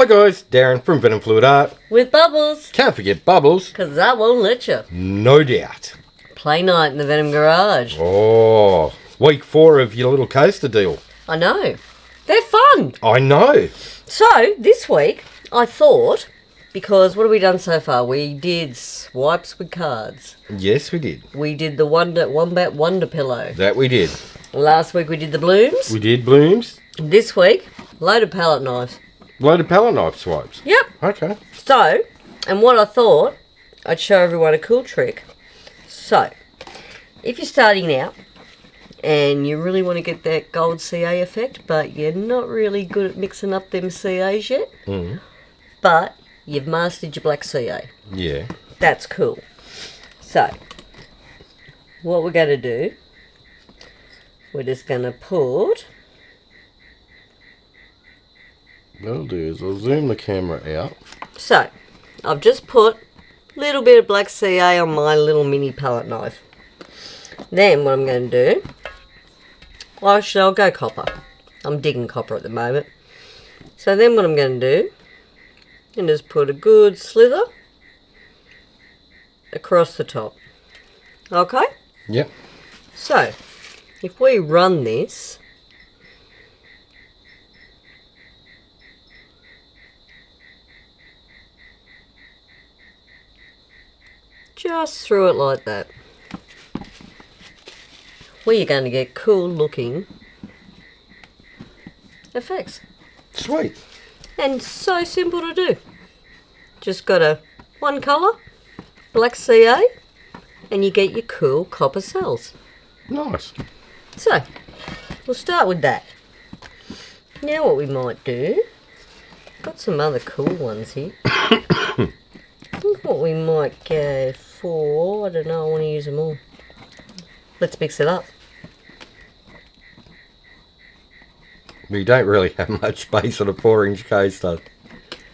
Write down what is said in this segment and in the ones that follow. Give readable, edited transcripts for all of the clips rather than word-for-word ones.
Hi guys, Darren from venomfluidart. With Bubbles. Can't forget Bubbles. Because that won't let you. No doubt. Play night in the Venom garage. Oh, week 4 of your little coaster deal. I know. They're fun. I know. So, this week, I thought, because what have we done so far? We did swipes with cards. Yes, we did. We did the Wombat Wonder Pillow. That we did. Last week we did the blooms. We did blooms. This week, loaded palette knives. Loaded palette knife swipes. Yep. Okay. So, and what I thought, I'd show everyone a cool trick. So, if you're starting out and you really want to get that gold CA effect, but you're not really good at mixing up them CAs yet, but you've mastered your black CA. Yeah. That's cool. So, what we're going to do, we're just going to put... What I'll do is I'll zoom the camera out. So, I've just put a little bit of black CA on my little mini palette knife. Then what I'm going to do, well, actually I'll go copper. I'm digging copper at the moment. So then what I'm going to do, is just put a good slither across the top. Okay? Yep. So, if we run this, just through it like that, we're going to get cool looking effects. Sweet. And so simple to do. Just got a one colour, black CA, and you get your cool copper cells. Nice. So, we'll start with that. Now what we might do, got some other cool ones here. I think what we might go for, I don't know, I want to use them all. Let's mix it up. We don't really have much space on a 4-inch coaster.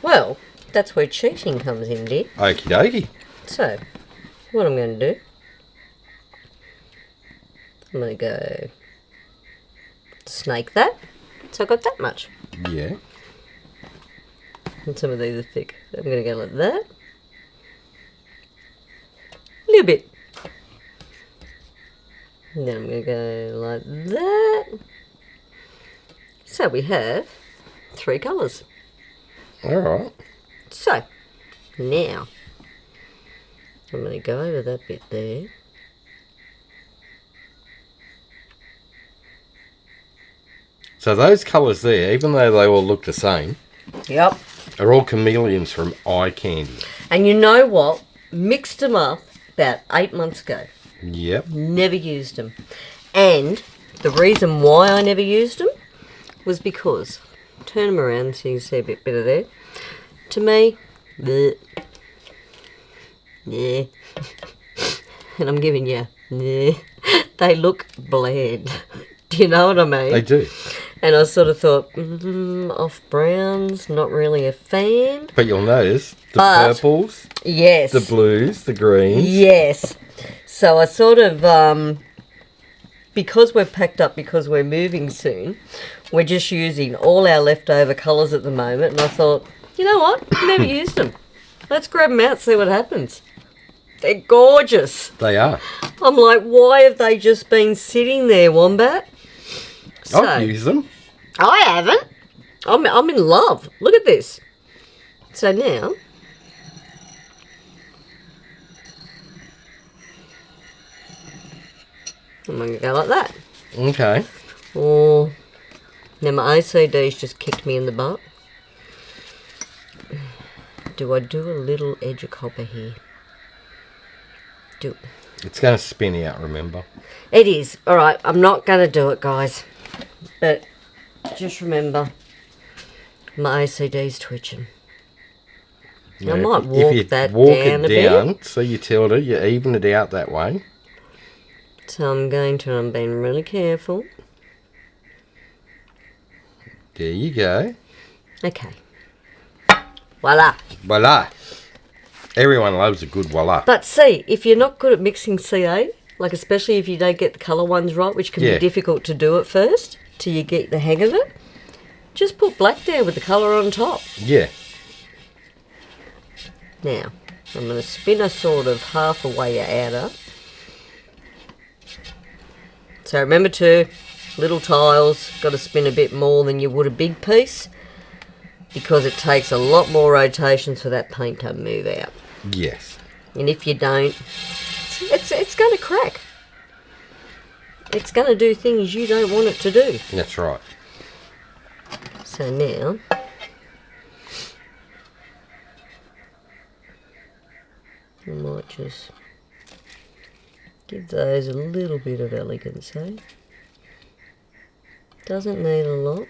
Well, that's where cheating comes in, dear. Okie dokie. So, what I'm going to do, I'm going to go snake that. So I've got that much. Yeah. And some of these are thick. I'm going to go like that. A little bit. And then I'm going to go like that. So we have 3 colours. Alright. So, now, I'm going to go over that bit there. So those colours there, even though they all look the same, Yep. are all chameleons from Eye Candy. And you know what? Mixed them up about 8 months ago. Yep. Never used them. And the reason why I never used them was because, turn them around so you can see a bit better there. To me, bleh. Yeah. And I'm giving you, yeah. They look bland. Do you know what I mean? They do. And I sort of thought, off browns, not really a fan. But you'll notice the But- purples, Yes. the blues, the greens. Yes. So I sort of, because we're packed up, because we're moving soon, we're just using all our leftover colours at the moment. And I thought, you know what? I've never used them. Let's grab them out, see what happens. They're gorgeous. They are. I'm like, why have they just been sitting there, Wombat? So, I've used them. I haven't. I'm in love. Look at this. So now, I'm going to go like that. Okay. Oh, now my OCD's just kicked me in the butt. Do I do a little edge of copper here? It's going to spin out, remember? It is. All right, I'm not going to do it, guys. But just remember, my OCD's twitching. Yeah, I might if walk you that walk down it a down, bit. so you tilt it, you even it out that way. So I'm being really careful. There you go. Okay. Voila. Voila. Everyone loves a good voila. But see, if you're not good at mixing CA, like especially if you don't get the colour ones right, which can be difficult to do at first, till you get the hang of it, just put black down with the colour on top. Yeah. Now, I'm going to spin a sort of half away your outer. So remember to, little tiles, got to spin a bit more than you would a big piece, because it takes a lot more rotations for that paint to move out. Yes. And if you don't, it's going to crack. It's going to do things you don't want it to do. That's right. So now, I might just give those a little bit of elegance, eh? Doesn't need a lot.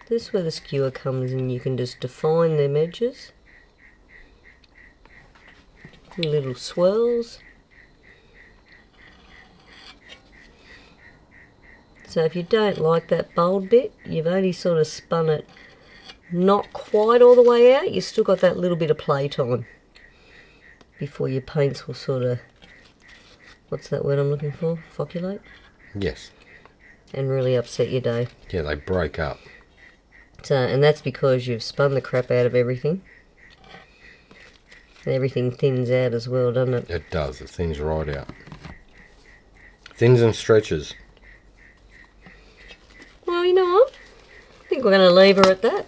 This is where the skewer comes in. You can just define them edges. Little swirls. So if you don't like that bold bit, you've only sort of spun it not quite all the way out. You've still got that little bit of play time before your paints will sort of, what's that word I'm looking for? Flocculate? Yes. And really upset your day. Yeah, they break up. So, and that's because you've spun the crap out of everything. And everything thins out as well, doesn't it? It does. It thins right out. Thins and stretches. Well, you know what? I think we're going to leave her at that.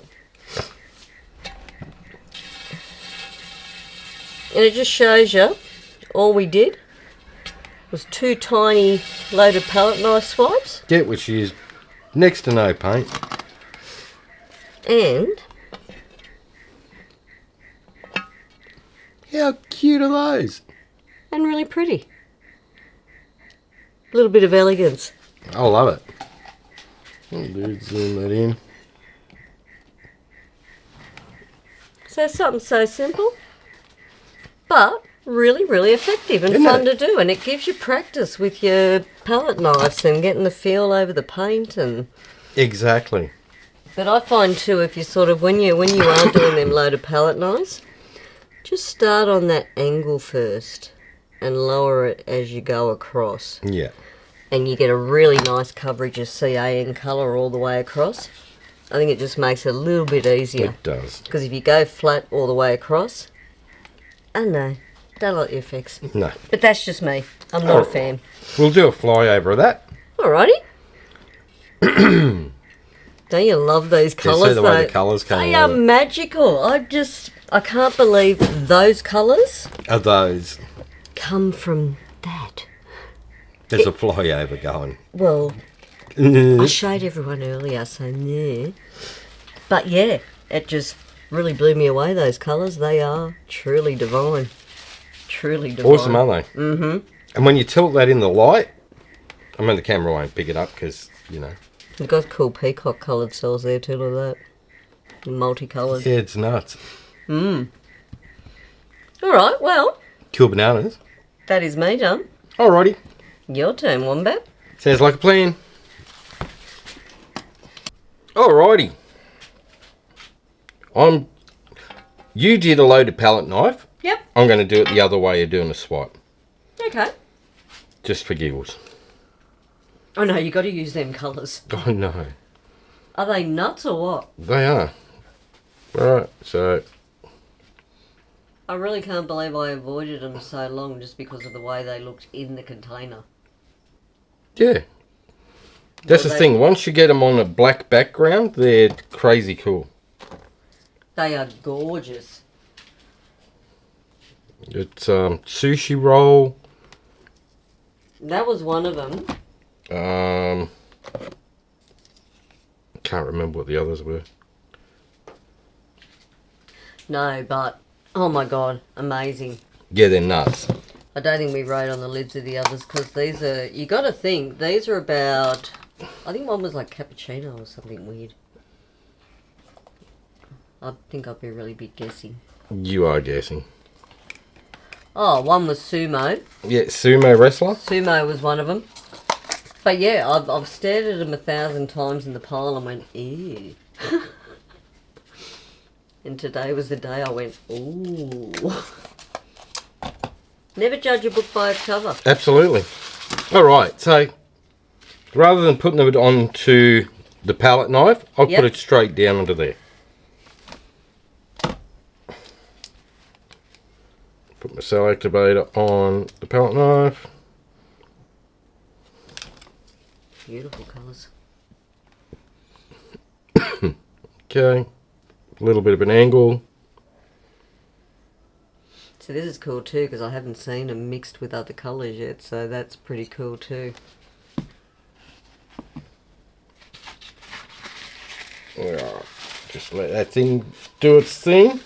And it just shows you all we did was 2 tiny loaded palette knife swipes. Yeah, which is next to no paint. And How cute are those? and really pretty. A little bit of elegance. I love it. Oh, dude, zoom that in. So something so simple, but really, really effective and Isn't fun it? to do. And it gives you practice with your palette knives and getting the feel over the paint. And Exactly. but I find too, if you sort of when you are doing them loaded palette knives, just start on that angle first and lower it as you go across, Yeah. and you get a really nice coverage of CAN colour all the way across. I think it just makes it a little bit easier. It does. Because if you go flat all the way across, I don't know, don't like the effects. No. But that's just me. I'm not a fan. We'll do a flyover of that. Alrighty. Don't you love these Yeah, colours? see the way though? the colours come They are over. magical. I can't believe those colours Are those? come from that. There's a flyover going. Well, I showed everyone earlier, so yeah. But yeah, it just really blew me away, those colours. They are truly divine. Truly divine. Awesome, aren't they? Mm-hmm. And when you tilt that in the light, I mean the camera won't pick it up because, you know. They've got cool peacock coloured cells there too, like that. Multicoloured. Yeah, it's nuts. Alright, well, Cool bananas. that is me done. Alrighty. Your turn, Wombat. Sounds like a plan. Alrighty. You did a loaded palette knife. Yep. I'm going to do it the other way of doing a swipe. Okay. Just for giggles. Oh no, you got to use them colours. Oh no. Are they nuts or what? They are. Right, so I really can't believe I avoided them so long just because of the way they looked in the container. yeah. That's Well, the thing. Once you get them on a black background, they're crazy cool. They are gorgeous. It's sushi roll. That was one of them. Can't remember what the others were. No, but oh my god, amazing. Yeah, they're nuts. I don't think we wrote on the lids of the others because these are, you got to think, these are about, I think one was like cappuccino or something weird. I think I'd be really big guessing. You are guessing. Oh, one was sumo. Yeah, sumo wrestler. Sumo was one of them. But yeah, I've stared at them 1,000 times in the pile and went, ew. And today was the day I went, ooh. Never judge a book by its cover. Absolutely. All right, so rather than putting it onto the palette knife, I'll Yep. put it straight down onto there. Put my cell activator on the palette knife. Beautiful colours. Okay, a little bit of an angle. So this is cool too because I haven't seen them mixed with other colours yet, so that's pretty cool too. Alright, just let that thing do its thing.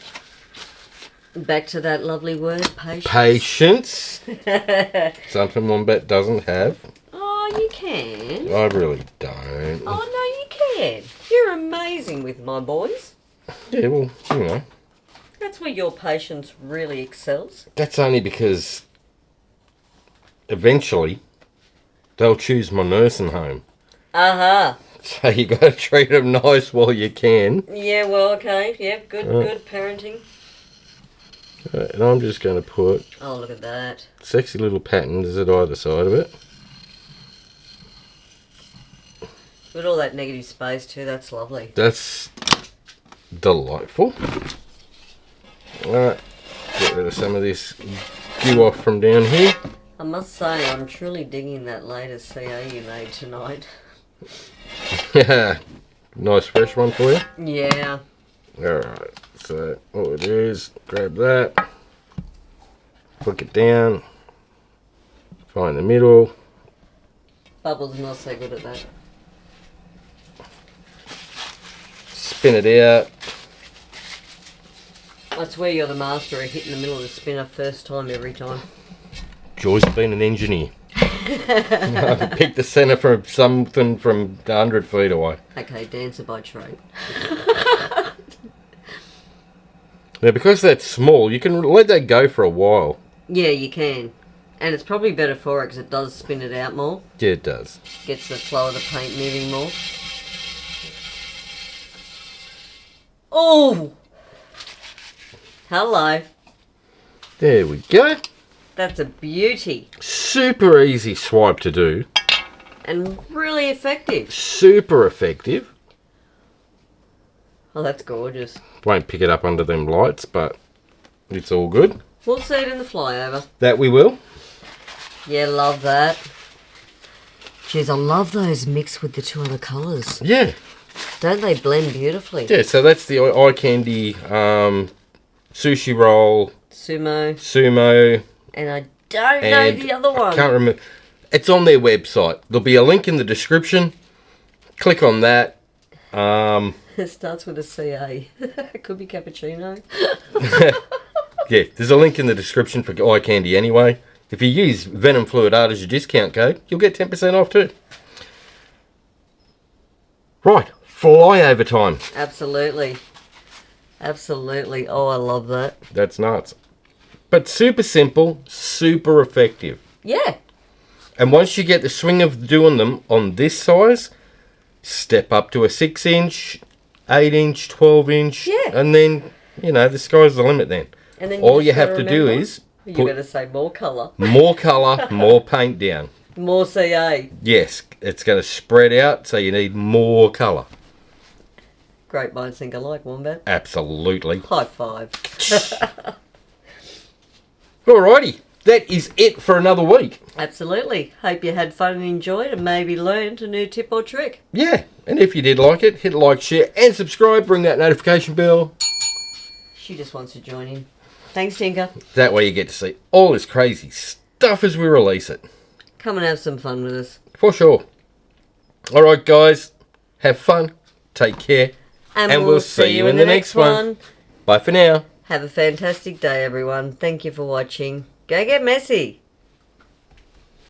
Back to that lovely word, patience. Patience. Something Wombat doesn't have. Oh, you can. I really don't. Oh, no, you can. You're amazing with my boys. Yeah, well, you know. That's where your patience really excels. That's only because eventually they'll choose my nursing home. Uh-huh. So you got to treat them nice while you can. Yeah, well, okay. Yeah, good parenting. And I'm just going to put Oh, look at that. sexy little patterns at either side of it. With all that negative space too, that's lovely. That's delightful. Alright, get rid of some of this goo off from down here. I must say, I'm truly digging that latest CA you made tonight. Nice fresh one for you. Yeah. Alright, so what we do is grab that, flick it down, find the middle. Bubbles not so good at that. Spin it out. I swear you're the master of hitting the middle of the spinner first time every time. Joy's been an engineer. Pick the centre from something from 100 feet away. Okay, dancer by trade. Now because that's small, you can let that go for a while. Yeah, you can. And it's probably better for it because it does spin it out more. Yeah, it does. Gets the flow of the paint moving more. Oh! Hello. There we go. That's a beauty. Super easy swipe to do. And really effective. Super effective. Oh, that's gorgeous. Won't pick it up under them lights, but it's all good. We'll see it in the flyover. That we will. Yeah, love that. Jeez, I love those mixed with the two other colours. Yeah. Don't they blend beautifully? Yeah, so that's the eye candy sushi roll. Sumo. And I don't know the other one. I can't remember. It's on their website. There'll be a link in the description. Click on that. It starts with a CA. It could be cappuccino. Yeah, there's a link in the description for eye candy anyway. If you use venomfluidart as your discount code, you'll get 10% off too. Right, flyover time. Absolutely. Absolutely. Oh, I love that. That's nuts. But super simple, super effective. Yeah. And once you get the swing of doing them on this size, step up to a 6-inch, 8-inch, 12-inch. Yeah. And then, you know, the sky's the limit then. And then all you have to do is you put got to say more colour. more colour, more paint down. More CA. Yes, it's going to spread out, so you need more colour. Great minds think alike, Wombat. Absolutely. High five. Alrighty, that is it for another week. Absolutely. Hope you had fun and enjoyed and maybe learned a new tip or trick. Yeah, and if you did like it, hit like, share and subscribe. Ring that notification bell. She just wants to join in. Thanks, Tinker. That way you get to see all this crazy stuff as we release it. Come and have some fun with us. For sure. Alright guys, have fun, take care, and we'll see you in the next one. Bye for now. Have a fantastic day, everyone. Thank you for watching. Go get messy.